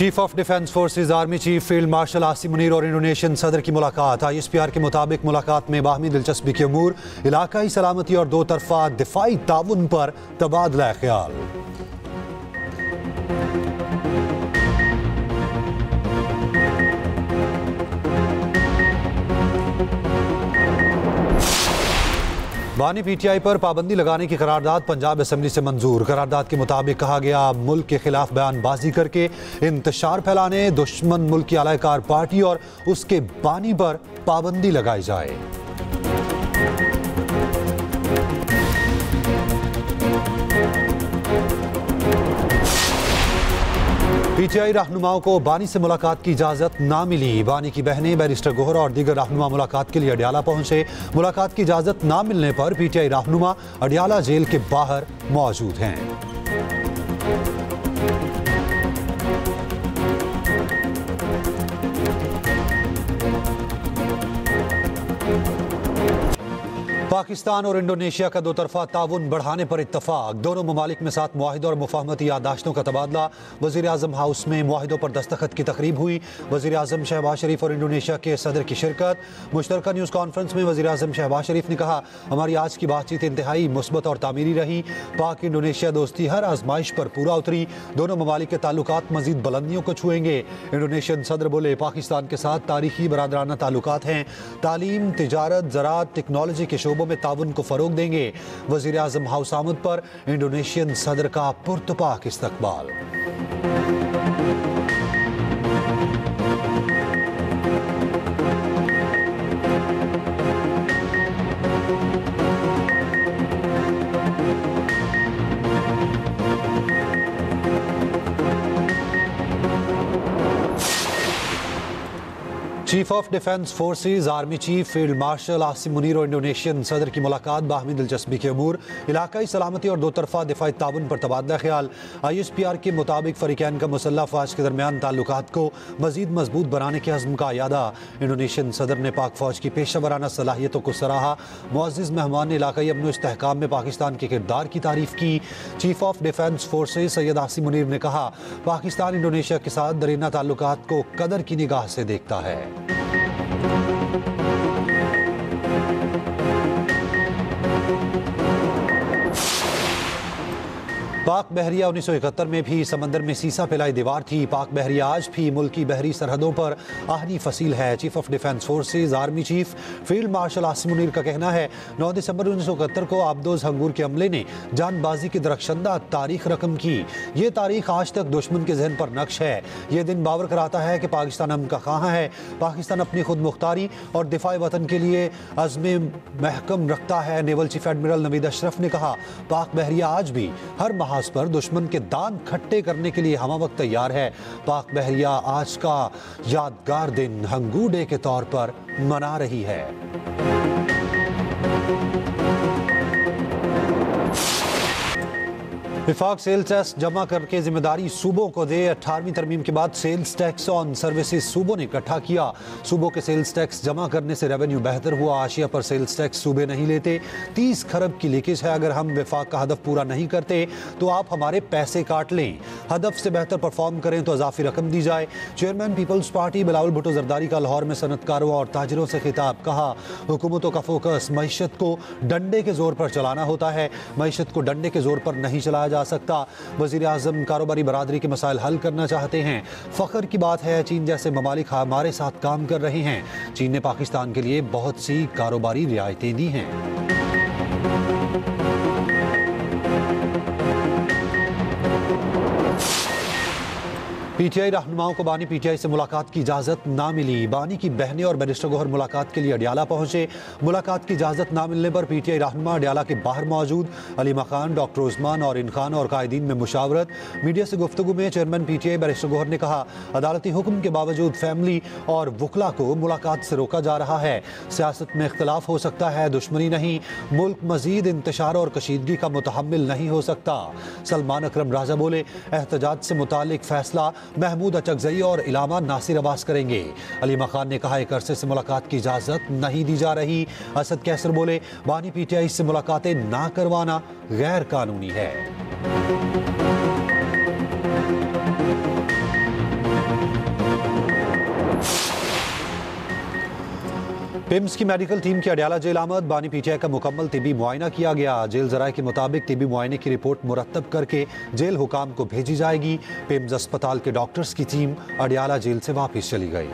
Chief of defence forces army chief field marshal Asim Munir और Indonesian सदर की मुलाकात। ISPR के मुताबिक मुलाकात में बाहमी दिलचस्पी के अमूर, इलाकाई सलामती और दो तरफा दिफाई ताउन पर तबादला ख्याल। बानी PTI पर पाबंदी लगाने की करारदाद पंजाब असेंबली से मंजूर। करारदाद के मुताबिक कहा गया, मुल्क के खिलाफ बयानबाजी करके इंतशार फैलाने दुश्मन मुल्क की आलाकार पार्टी और उसके बानी पर पाबंदी लगाई जाए। PTI रहनुमाओं को बानी से मुलाकात की इजाजत ना मिली। बानी की बहनें बैरिस्टर गोहरा और दीगर रहनुमा मुलाकात के लिए अडियाला पहुंचे। मुलाकात की इजाजत ना मिलने पर PTI रहनुमा अडियाला जेल के बाहर मौजूद हैं। पाकिस्तान और इंडोनेशिया का दो तरफा ताउन बढ़ाने पर इत्तफाक। दोनों ममालिक में साथ मुआहिदों और मुफाहमती याददाश्तों का तबादला। वज़ीर आज़म हाउस में मुआहिदों पर दस्तखत की तकरीब हुई। वज़ीर आज़म शहबाज शरीफ और इंडोनेशिया के सदर की शिरकत। मुश्तरका न्यूज़ कॉन्फ्रेंस में वज़ीर आज़म शहबाज शरीफ ने कहा, हमारी आज की बातचीत इंतहाई मुस्बत और तामीरी रही। पाक इंडोनेशिया दोस्ती हर आजमाइश पर पूरा उतरी। दोनों ममालिक के ताल्लुकात मजीद बुलंदियों को छुएंगे। इंडोनेशियन सदर बोले, पाकिस्तान के साथ तारीखी बरादराना ताल्लुकात हैं। तालीम, तिजारत, ज़राअत, टेक्नोलॉजी के शोबों में ताउन को फरोग देंगे। वज़ीर आज़म हाउस आमद पर इंडोनेशियन सदर का पुरतपाक इस्तकबाल। Chief of defence forces army chief field marshal Asim Munir और इंडोनेशियन सदर की मुलाकात। बाहमी दिलचस्पी के अमूर, इलाकाई सलामती और दो तरफा दिफाई ताउन पर तबादला ख्याल। ISPR के मुताबिक फरीकैन का मुसल्लह फ़ौज के दरमियान ताल्लुकात को मजीद मजबूत बनाने के अज़्म का यादा। इंडोनेशियन सदर ने पाक फ़ौज की पेशा वराना सलाहियतों को सराहा। मुअज़्ज़िज़ मेहमान ने इलाकाई अमन व इस्तेहकाम में पाकिस्तान के किरदार की तारीफ़ की। Chief of defence forces Syed Asim Munir ने कहा, पाकिस्तान इंडोनेशिया के साथ दरीना ताल्लुकात को कदर की निगाह से देखता है। पाक बहरिया 1971 में भी समंदर में सीसा फैलाई दीवार थी। पाक बहरिया आज भी मुल्क की बहरी सरहदों पर आहनी फसील है। Chief of defence forces army chief field marshal Asim Munir का कहना है, 9 दिसंबर 1971 को आबदोज हंगूर के हमले ने जानबाजी की दरख्शंदा तारीख रकम की। ये तारीख आज तक दुश्मन के जहन पर नक्श है। ये दिन बावर कराता है कि पाकिस्तान अमन का ख़्वाह है। पाकिस्तान अपनी खुद मुख्तारी और दिफाई वतन के लिए अज़्म महकम रखता है। Naval chief admiral Naveed Ashraf ने कहा, पाक बहरिया आज भी हर पर दुश्मन के दांत खट्टे करने के लिए हम वक्त तैयार है। पाक बहरिया आज का यादगार दिन हंगू डे के तौर पर मना रही है। विफाक सेल्स टैक्स जमा करके जिम्मेदारी सूबों को दे। 18वीं तरमीम के बाद सेल्स टैक्स ऑन सर्विसेज सूबों ने इकट्ठा किया। सूबों के सेल्स टैक्स जमा करने से रेवेन्यू बेहतर हुआ। आशिया पर सेल्स टैक्स सूबे नहीं लेते। 30 खरब की लीकेज है। अगर हम विफाक का हदफ पूरा नहीं करते तो आप हमारे पैसे काट लें। हदफ से बेहतर परफॉर्म करें तो इजाफी रकम दी जाए। Chairman Peoples Party Bilawal Bhutto Zardari का लाहौर में सनतकारों और ताजिरों से खिताब। कहा, हुकूमतों का फोकस मईशत को डंडे के जोर पर चलाना होता है। मईशत को डंडे के जोर पर नहीं चलाया जा सकता। वज़ीर आज़म कारोबारी बरादरी के मसाइल हल करना चाहते हैं। फ़ख्र की बात है, चीन जैसे ममालिक हमारे साथ काम कर रहे हैं। चीन ने पाकिस्तान के लिए बहुत सी कारोबारी रियायतें दी हैं। PTI रहनुमाओं को बानी PTI से मुलाकात की इजाज़त ना मिली। बानी की बहनें और बैरिस्टर गोहर मुलाकात के लिए अडियाला पहुंचे। मुलाकात की इजाज़त ना मिलने पर PTI रहनुमा अडियाला के बाहर मौजूद। अलीमा खान, डॉक्टर उस्मान और इन खान और कायदीन में मुशावरत। मीडिया से गुफ्तगू में चेयरमैन PTI बैरिस्टर गोहर ने कहा, अदालती हुक्म के बावजूद फैमिली और वकला को मुलाकात से रोका जा रहा है। सियासत में इख्तलाफ हो सकता है, दुश्मनी नहीं। मुल्क मजीद इंतशार और कशीदगी का मुतहम्मिल नहीं हो सकता। सलमान अकरम राजा बोले, एहतजाज से मुतालिक फैसला महमूद अचकजई और इलामा नासिर अब्बास करेंगे। अलीमा खान ने कहा, एक अरसे से मुलाकात की इजाज़त नहीं दी जा रही। असद कैसर बोले, बानी PTI से मुलाकातें ना करवाना गैर कानूनी है। पिम्स की मेडिकल टीम की अडयाला जेल आमद। बानी पीटीआई का मुकम्मल तिबी मुआयना किया गया। जेल जराये के मुताबिक तिबी मुआयने की रिपोर्ट मुरतब करके जेल हुकाम को भेजी जाएगी। पिम्स अस्पताल के डॉक्टर्स की टीम अडयाला जेल से वापस चली गई।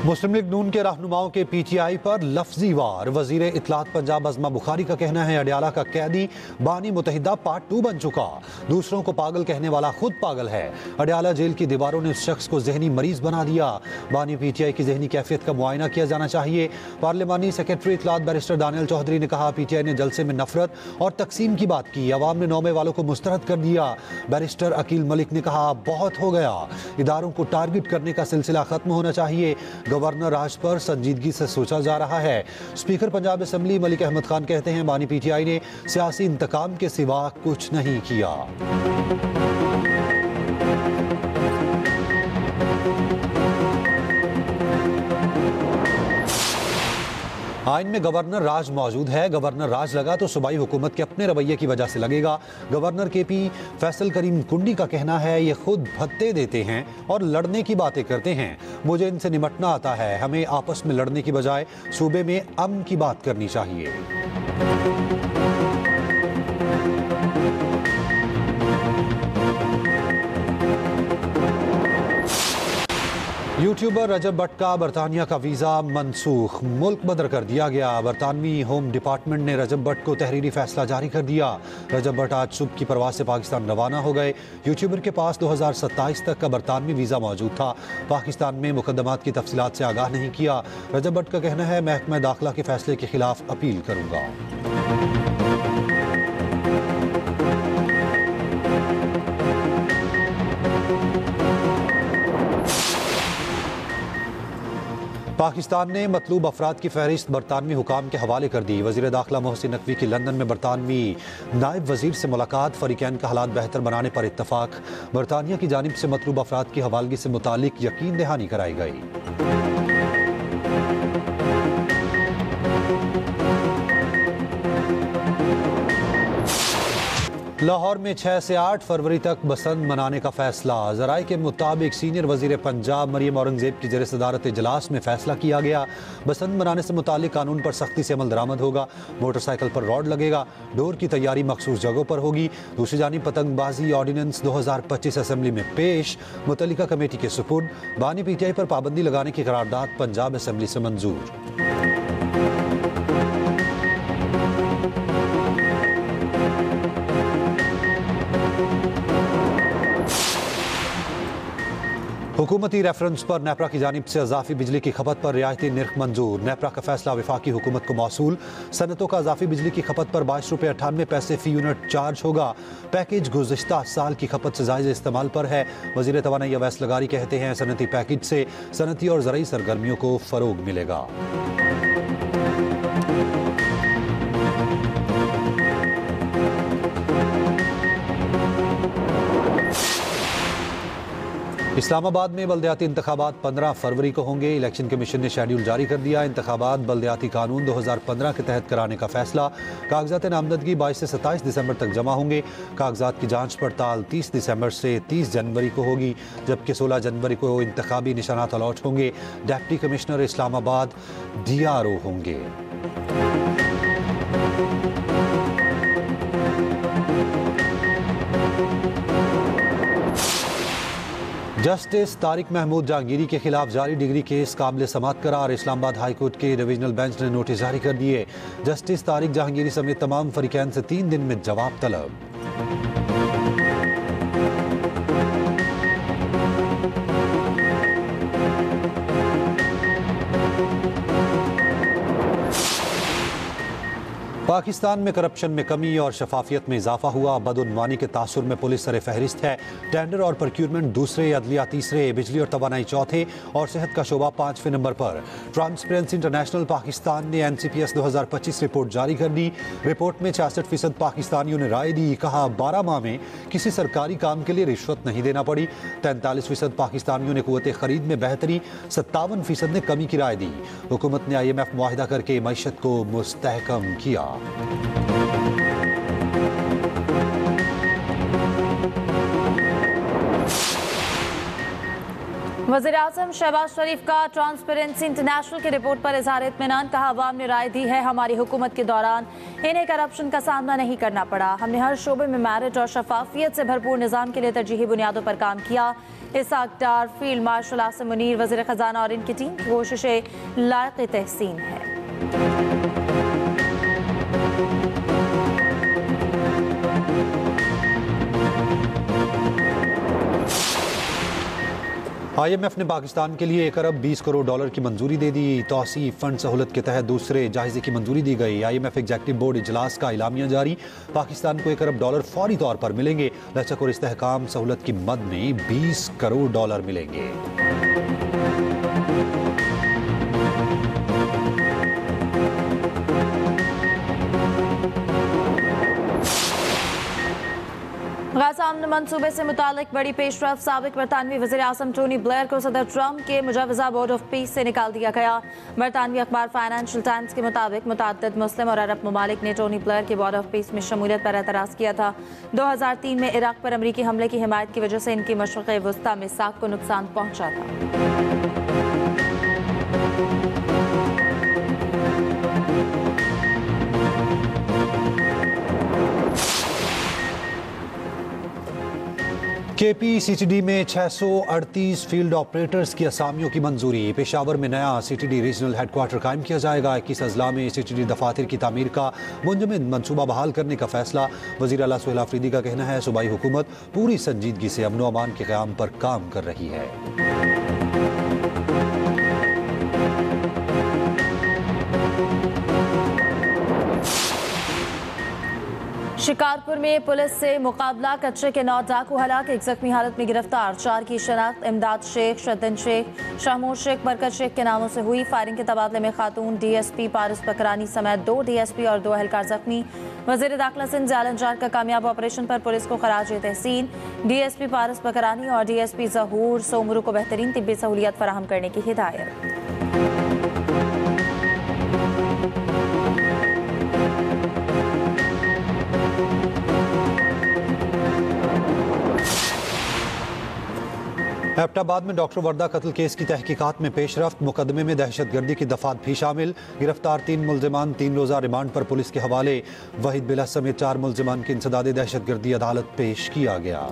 मुस्लिम लीग नून के रहनुमाओं के पीटीआई पर लफ्जी वार। वजीर इत्तलात पंजाब अज़मा बुखारी का कहना है अडयाला का कैदी बानी मुतहिदा पार्ट 2 बन चुका। दूसरों को पागल कहने वाला खुद पागल है। अडयाला जेल की दीवारों ने उस शख्स को जहनी मरीज बना दिया। बानी पीटीआई की जहनी कैफियत का मुआयना किया जाना चाहिए। पार्लिमानी सेक्रेटरी इत्तलात बैरिस्टर दानियल चौधरी ने कहा पीटीआई ने जलसे में नफरत और तकसीम की बात की। अवाम ने 9 वालों को मुस्तरद कर दिया। बैरिस्टर अकील मलिक ने कहा बहुत हो गया, इदारों को टारगेट करने का सिलसिला खत्म होना चाहिए। गवर्नर राज पर संजीदगी से सोचा जा रहा है। स्पीकर पंजाब असेंबली मलिक अहमद खान कहते हैं बानी पीटीआई ने सियासी इंतकाम के सिवा कुछ नहीं किया। आइन में गवर्नर राज मौजूद है। गवर्नर राज लगा तो सूबाई हुकूमत के अपने रवैये की वजह से लगेगा। गवर्नर केपी फैसल करीम कुंडी का कहना है ये खुद भत्ते देते हैं और लड़ने की बातें करते हैं। मुझे इनसे निपटना आता है। हमें आपस में लड़ने की बजाय सूबे में अमन की बात करनी चाहिए। यूट्यूबर रजब भट्ट का बरतानिया का वीज़ा मनसूख, मुल्क बदर कर दिया गया। बरतानवी होम डिपार्टमेंट ने रजब भट्ट को तहरीरी फैसला जारी कर दिया। रजब भट्ट आज सुबह की परवाज से पाकिस्तान रवाना हो गए। यूट्यूबर के पास 2027 तक का बरतानवी वीज़ा मौजूद था। पाकिस्तान में मुकदमात की तफसीलात से आगाह नहीं किया। रजब भट्ट का कहना है महकमा दाखिला के फैसले के खिलाफ अपील करूँगा। पाकिस्तान ने मतलूब अफराद की फहरिस्त बरतानवी हुकाम के हवाले कर दी। वज़ीर दाखिला मोहसिन नकवी की लंदन में बरतानवी नायब वज़ीर से मुलाकात। फ़रीक़ैन का हालात बेहतर बनाने पर इत्तफ़ाक़। बरतानिया की जानिब से मतलूब अफराद की हवालगी से मुतालिक यकीन दहानी कराई गई। लाहौर में 6 से 8 फरवरी तक बसंत मनाने का फैसला। ज़राए के मुताबिक सीनियर वज़ीर पंजाब मरियम औरंगज़ेब की ज़ेर सदारत इजलास में फैसला किया गया। बसंत मनाने से मुतालिक कानून पर सख्ती से अमल दरामद होगा। मोटरसाइकिल पर रॉड लगेगा। डोर की तैयारी मखसूस जगहों पर होगी। दूसरी जानिब पतंगबाजी ऑर्डिनेंस 2025 असेंबली में पेश, मुतल्लिका कमेटी के सुपुर्द। बानी पीटीआई पर पाबंदी लगाने की करारदाद पंजाब असेंबली से मंजूर। हुकूमती रेफरेंस पर नेपरा की जानिब से अजाफी बिजली की खपत पर रियायती निर्ख मंजूर। नेपरा का फैसला वफाकी हुकूमत को मौसूल। सनतों का अजाफी बिजली की खपत पर 22 रुपये 98 पैसे फी यूनिट चार्ज होगा। पैकेज गुज़िश्ता साल की खपत से ज़ायद इस्तेमाल पर है। वज़ीर तवानाई अवैस लगारी कहते हैं सनती पैकेज से सनती और ज़रई सरगर्मियों को फ़रोग मिलेगा। इस्लामाबाद में बल्दियाती इंतखाबात 15 फरवरी को होंगे। इलेक्शन कमीशन ने शेड्यूल जारी कर दिया। इंतखाबात बल्दियाती कानून 2015 के तहत कराने का फैसला। कागजात नामजदगी 22 से 27 दिसंबर तक जमा होंगे। कागजात की जांच पड़ताल 30 दिसंबर से 30 जनवरी को होगी, जबकि 16 जनवरी को इंतखाबी निशानात अलॉट होंगे। डिप्टी कमिश्नर इस्लामाबाद DRO होंगे। जस्टिस तारिक महमूद जहांगीरी के खिलाफ जारी डिग्री केस काबिल समाअत करार। इस्लामाबाद हाई कोर्ट के डिवीजनल बेंच ने नोटिस जारी कर दिए। जस्टिस तारिक जहांगीरी समेत तमाम फरीकैन से 3 दिन में जवाब तलब। पाकिस्तान में करप्शन में कमी और शफाफियत में इजाफा हुआ। बदउनवानी के तासुर में पुलिस सरे फहरिस्त है। टेंडर और प्रोक्यूरमेंट दूसरे, अदलिया तीसरे, बिजली और तवानाई चौथे और सेहत का शोबा 5वें नंबर पर। ट्रांसपेरेंसी इंटरनेशनल पाकिस्तान ने NCPS 2025 रिपोर्ट जारी कर दी। रिपोर्ट में 66% पाकिस्तानियों ने राय दी। कहा 12 माह में किसी सरकारी काम के लिए रिश्वत नहीं देना पड़ी। 43% पाकिस्तानियों ने कुव्वत खरीद में बेहतरी, 57% ने कमी की राय दी। हुकूमत ने IMF मुआहिदा करके मईशत को मुस्तहकम किया। वज़ीर-ए-आज़म शहबाज शरीफ का ट्रांसपेरेंसी इंटरनेशनल की रिपोर्ट पर इज़हार इत्मीनान। कहा, अवाम ने राय दी है, हमारी हुकूमत के दौरान इन्हें करप्शन का सामना नहीं करना पड़ा। हमने हर शोबे में मेरिट और शफाफियत से भरपूर निज़ाम के लिए तरजीही बुनियादों पर काम किया। इसाक डार, फील्ड मार्शल आसिम मुनीर, वज़ीर ख़जाना और इनकी टीम की कोशिशें लायक़ तहसीन है। IMF ने पाकिस्तान के लिए 1 अरब 20 करोड़ डॉलर की मंजूरी दे दी। तौसी फंड सहूलत के तहत दूसरे जायजे की मंजूरी दी गई। IMF एग्जेक्टिव बोर्ड इजलास का इलामिया जारी। पाकिस्तान को 1 अरब डॉलर फौरी तौर पर मिलेंगे। लचक और इस्तेहकाम सहूलत की मद में 20 करोड़ डॉलर मिलेंगे। गाज़ा अमन मंसूबे से मुतालिक बड़ी पेशरफ। साबिक बरतानवी वज़ीर आज़म टोनी ब्लेयर को सदर ट्रंप के मुजवज़ा बोर्ड ऑफ पीस से निकाल दिया गया। बरतानवी अखबार फाइनेंशियल टाइम्स के मुताबिक मुतअद्दिद मुस्लिम और अरब ममालिक ने टोनी ब्लेयर के बोर्ड ऑफ पीस में शमूलियत पर एतराज़ किया था। 2003 में इराक पर अमरीकी हमले की हिमायत की वजह से इनकी मशरिक़ वस्ता में साख को नुकसान पहुंचा था। KPCTD में 638 फील्ड ऑपरेटर्स की असामियों की मंजूरी। पेशावर में नया CTD रीजनल हेडक्वार्टर कायम किया जाएगा। 21 अजला में CTD दफातर की तामीर का मुंजमद मनसूबा बहाल करने का फैसला। वज़ीर आला सुहेल आफरीदी का कहना है, सूबाई हुकूमत पूरी संजीदगी से अमन व अमान के क़याम पर काम कर रही है। शिकारपुर में पुलिस से मुकाबला, कच्चे के 9 डाकू हलाक, एक जख्मी हालत में गिरफ्तार। 4 की शनाख्त इमदाद शेख, शद्दन शेख, शाहमूर शेख, बरकत शेख के नामों से हुई। फायरिंग के तबादले में खातून DSP पारस बकरानी समेत 2 DSP और 2 अहलकार जख्मी। वज़ीर दाखिला सिंध जालंजार का कामयाब ऑपरेशन पर पुलिस को खराज तहसीन। DSP पारस बकरानी और DSP ज़हूर सोमरू को बेहतरीन तिब्बी सहूलियत फराहम करने की हिदायत। एबटाबाद में डॉक्टर वर्दा कत्ल केस की तहकीकात में पेशरफ्त। मुकदमे में दहशतगर्दी की दफात भी शामिल। गिरफ्तार 3 मुल्जिमान 3 रोज़ा रिमांड पर पुलिस के हवाले। वहीद बिला समेत 4 मुल्जिमान की इंसदादे दहशतगर्दी अदालत पेश किया गया।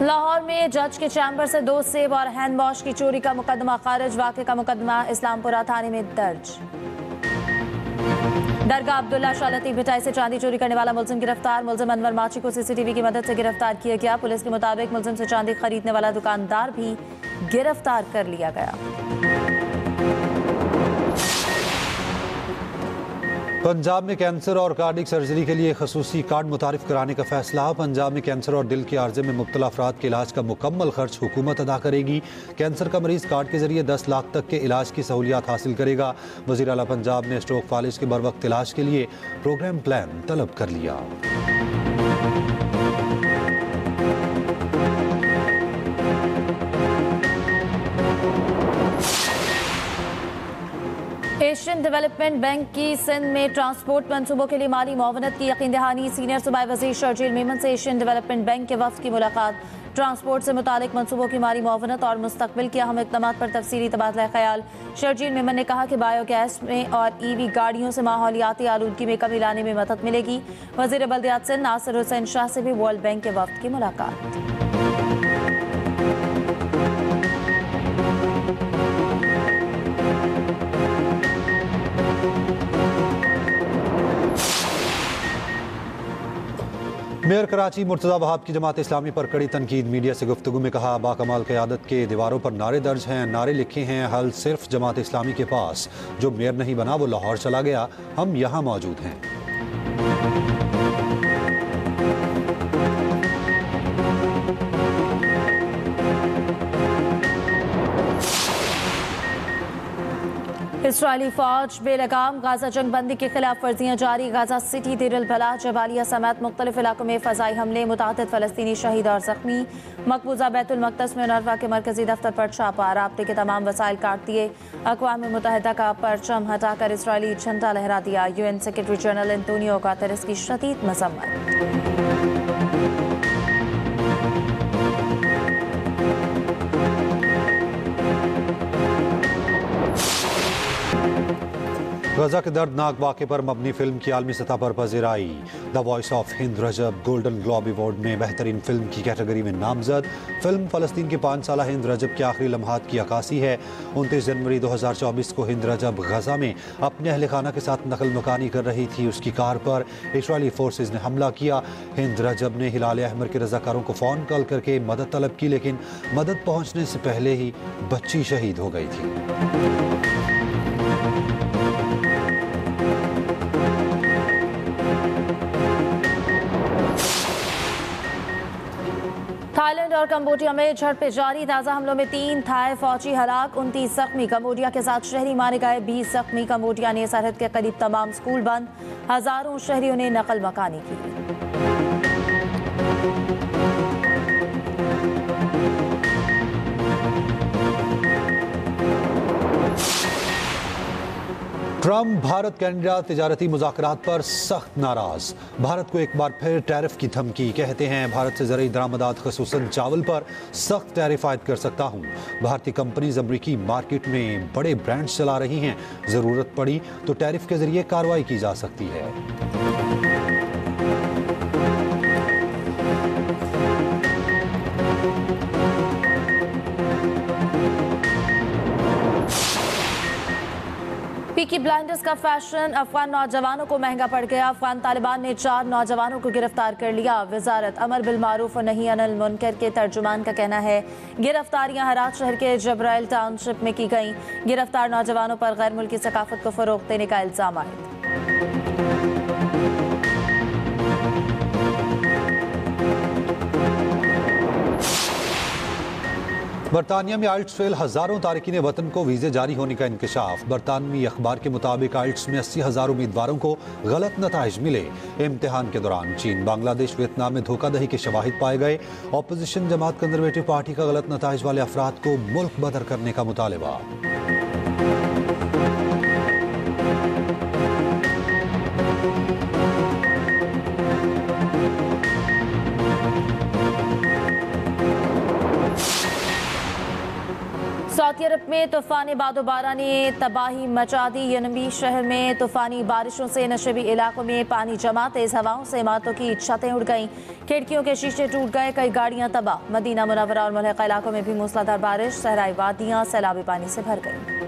लाहौर में जज के चैम्बर से 2 सेब और हैंड वॉश की चोरी का मुकदमा खारिज। वाक़े का मुकदमा इस्लामपुरा थाने में दर्ज। दरगाह अब्दुल्ला शाह लतीफ भिटाई से चांदी चोरी करने वाला मुलजिम गिरफ्तार। मुलजिम अनवर माची को CCTV की मदद से गिरफ्तार किया गया। पुलिस के मुताबिक मुलजिम से चांदी खरीदने वाला दुकानदार भी गिरफ्तार कर लिया गया। पंजाब में कैंसर और कार्डिक सर्जरी के लिए खसूसी कार्ड मुतारिफ कराने का फैसला। पंजाब में कैंसर और दिल के आर्जे में मुब्तला अफराद के इलाज का मुकम्मल खर्च हुकूमत अदा करेगी। कैंसर का मरीज कार्ड के जरिए 10 लाख तक के इलाज की सहूलियात हासिल करेगा। वज़ीर आला पंजाब ने स्ट्रोक फालिज के बर वक्त इलाज के लिए प्रोग्राम प्लान तलब कर लिया। एशियन डेवलपमेंट बैंक की सिंध में ट्रांसपोर्ट मंसूबों के लिए माली मुआवनत की यकीन दहानी। सीनियर सूबाई वज़ीर शर्जील मेमन से एशियन डेवलपमेंट बैंक के वफ़द की मुलाकात। ट्रांसपोर्ट से मुतालिक मंसूबों की माली मुआवनत और मुस्तकबिल के अहम इक़दामात पर तफसीली तबादला ख्याल। शर्जील मेमन ने कहा कि बायोगैस में और EV गाड़ियों से माहौलियाती आलूदगी में कमी लाने में मदद मिलेगी। वज़ीर बल्दियात सिंध नासिर हुसैन शाह से भी वर्ल्ड बैंक के वफ़द की मुलाकात। मेयर कराची मुर्तज़ा वहाब की जमात इस्लामी पर कड़ी तनकीद। मीडिया से गुफ्तगू में कहा, बाकमाल क़यादत के दीवारों पर नारे दर्ज हैं, नारे लिखे हैं, हल सिर्फ जमात इस्लामी के पास। जो मेयर नहीं बना वो लाहौर चला गया, हम यहाँ मौजूद हैं। इस इसराइली फौज बेलगाम गाजा जंग बंदी के खिलाफ वर्जियां जारी। गाजा सिटी, देर अल बलाह, जबालिया समेत मुख्तलिफ इलाकों में फजाई हमले, मुतादिद फलस्तीनी शहीद और जख्मी। मकबूजा बैतुल मक़दस में उनरवा के मरकजी दफ्तर पर छापा, राब्ते के तमाम वसाइल काट दिए। अक़वाम मुत्तहिदा का परचम हटाकर इसराइली झंडा लहरा दिया। UN secretary general Antonio Guterres की शदीद मज़म्मत। गजा के दर्दनाक वाक़े पर मबनी फिल्म की आलमी सतह पर पज़ीराई। The Voice of Hind Rajab Golden Globe Award में बेहतरीन फिल्म की कैटेगरी में नामजद। फिल्म फ़लस्तीन के 5 साला हिंद रजब के आखिरी लम्हात की अक्कासी है। 29 जनवरी 2024 को हिंद रजब गजा में अपने अहल खाना के साथ नकल मकानी कर रही थी। उसकी कार पर इसराइली फोर्सेज ने हमला किया। हिंद रजब ने हिलाल अहमर के रजाकारों को फ़ोन कॉल करके मदद तलब की, लेकिन मदद पहुँचने से पहले ही बच्ची शहीद हो गई थी। थाईलैंड और कंबोडिया में झड़पें जारी। ताज़ा हमलों में 3 थाई फौजी हलाक, 29 जख्मी। कंबोडिया के 7 शहरी मारे गए, 20 जख्मी। कंबोडिया ने सरहद के करीब तमाम स्कूल बंद, हजारों शहरियों ने नकल मकानी की। ट्रंप भारत कनाडा तिजारती मुज़ाकरात पर सख्त नाराज। भारत को एक बार फिर टैरिफ की धमकी। कहते हैं भारत से ज़रूरी दरामदात ख़ुसूसन चावल पर सख्त टैरिफ आयद कर सकता हूँ। भारतीय कंपनीज अमरीकी मार्केट में बड़े ब्रांड्स चला रही हैं। ज़रूरत पड़ी तो टैरिफ के जरिए कार्रवाई की जा सकती है। पीकी ब्लाइंडर्स का फैशन अफगान नौजवानों को महंगा पड़ गया। अफगान तालिबान ने 4 नौजवानों को गिरफ्तार कर लिया। वजारत अमर बिल मारूफ और नही अनिल मुनकर के तर्जुमान का कहना है गिरफ्तारियां हरात शहर के जब्राइल टाउनशिप में की गईं। गिरफ्तार नौजवानों पर गैर मुल्की सकाफत को फरोग देने का इल्जाम आयद। बरतानिया में आइल्ट्स फेल हजारों तारकीन वतन को वीज़े जारी होने का इंकशाफ। बरतानवी अखबार के मुताबिक आइल्ट्स में 80,000 उम्मीदवारों को गलत नताइज मिले। इम्तिहान के दौरान चीन, बांग्लादेश, वियतनाम में धोखाधड़ी के शवाहिद पाए गए। अपोजिशन जमात कंजर्वेटिव पार्टी का गलत नताइज वाले अफराद को मुल्क बदर करने का मुतालबा। सऊदी अरब में तूफानी बादोबारा ने तबाही मचा दी। यनबी शहर में तूफानी बारिशों से नशेबी इलाकों में पानी जमा, तेज हवाओं से इमारतों की छतें उड़ गईं, खिड़कियों के शीशे टूट गए, कई गाड़ियां तबाह। मदीना मुनव्वरा और मुल्हिका इलाकों में भी मूसलाधार बारिश, सहराई वादियां सैलाबी पानी से भर गईं।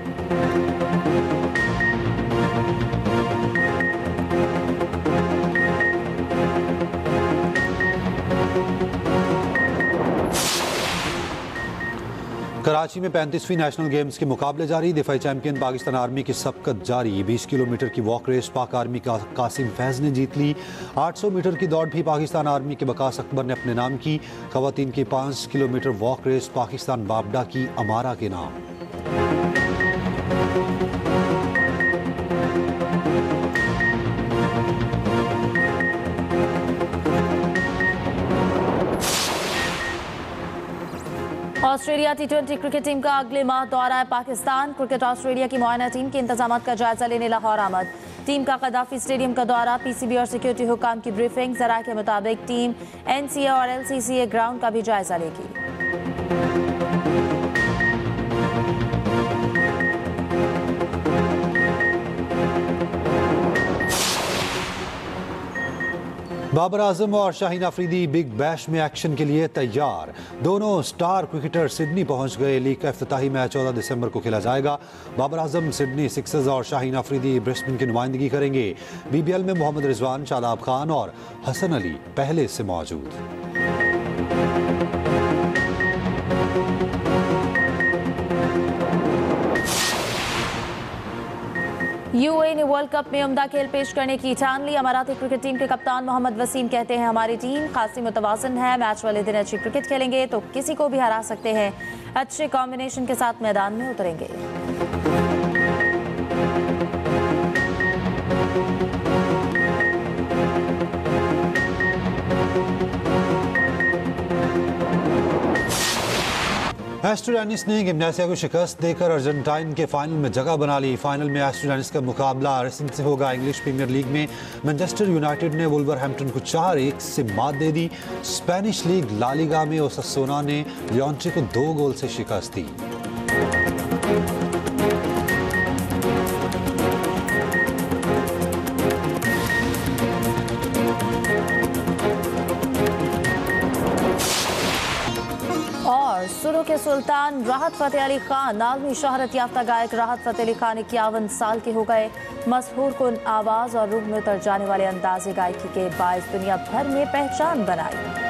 कराची में 35वीं नेशनल गेम्स के मुकाबले जारी। दिफाई चैंपियन पाकिस्तान आर्मी की सबकत जारी। 20 किलोमीटर की वॉक रेस पाक आर्मी का कासिम फैज ने जीत ली। 800 मीटर की दौड़ भी पाकिस्तान आर्मी के वकास अकबर ने अपने नाम की। खवातीन की 5 किलोमीटर वॉक रेस पाकिस्तान बाबडा की अमारा के नाम। ऑस्ट्रेलिया T20 क्रिकेट टीम का अगले माह दौरा है पाकिस्तान। क्रिकेट ऑस्ट्रेलिया की मुआयना टीम के इंतजाम का जायजा लेने लाहौर आमद। टीम का कदाफी स्टेडियम का दौरा, PCB और सिक्योरिटी हुकाम की ब्रीफिंग। जराये के मुताबिक टीम NCA और LCCA ग्राउंड का भी जायजा लेगी। बाबर आजम और शाहीन अफरीदी बिग बैश में एक्शन के लिए तैयार। दोनों स्टार क्रिकेटर सिडनी पहुंच गए। लीग का इफ्तिताही मैच 14 दिसंबर को खेला जाएगा। बाबर आजम सिडनी सिक्सर्स और शाहीन अफरीदी ब्रिस्बेन की नुमाइंदगी करेंगे। BBL में मोहम्मद रिजवान, शादाब खान और हसन अली पहले से मौजूद। UAE ने वर्ल्ड कप में उम्दा खेल पेश करने की ठान ली। अमाराती क्रिकेट टीम के कप्तान मोहम्मद वसीम कहते हैं हमारी टीम खासी मुतवाज़िन है। मैच वाले दिन अच्छी क्रिकेट खेलेंगे तो किसी को भी हरा सकते हैं। अच्छे कॉम्बिनेशन के साथ मैदान में उतरेंगे। एस्टुडियानिस ने गिम्नासिया को शिकस्त देकर अर्जेंटाइन के फाइनल में जगह बना ली। फाइनल में एस्टुडियानिस का मुकाबला रेसिंग से होगा। इंग्लिश प्रीमियर लीग में मैनचेस्टर यूनाइटेड ने वुल्वरहैम्पटन को 4-1 से मात दे दी। स्पेनिश लीग ला लीगा में ओसासुना ने लियोंचे को 2 गोल से शिकस्त दी। सुरों के सुल्तान राहत फतेह अली खान आलमी शोहरत याफ्ता गायक राहत फतेह अली खान 51 साल के हो गए। मशहूर कुन आवाज और रूह में उतर जाने वाले अंदाज़े गायकी के बायस दुनिया भर में पहचान बनाई।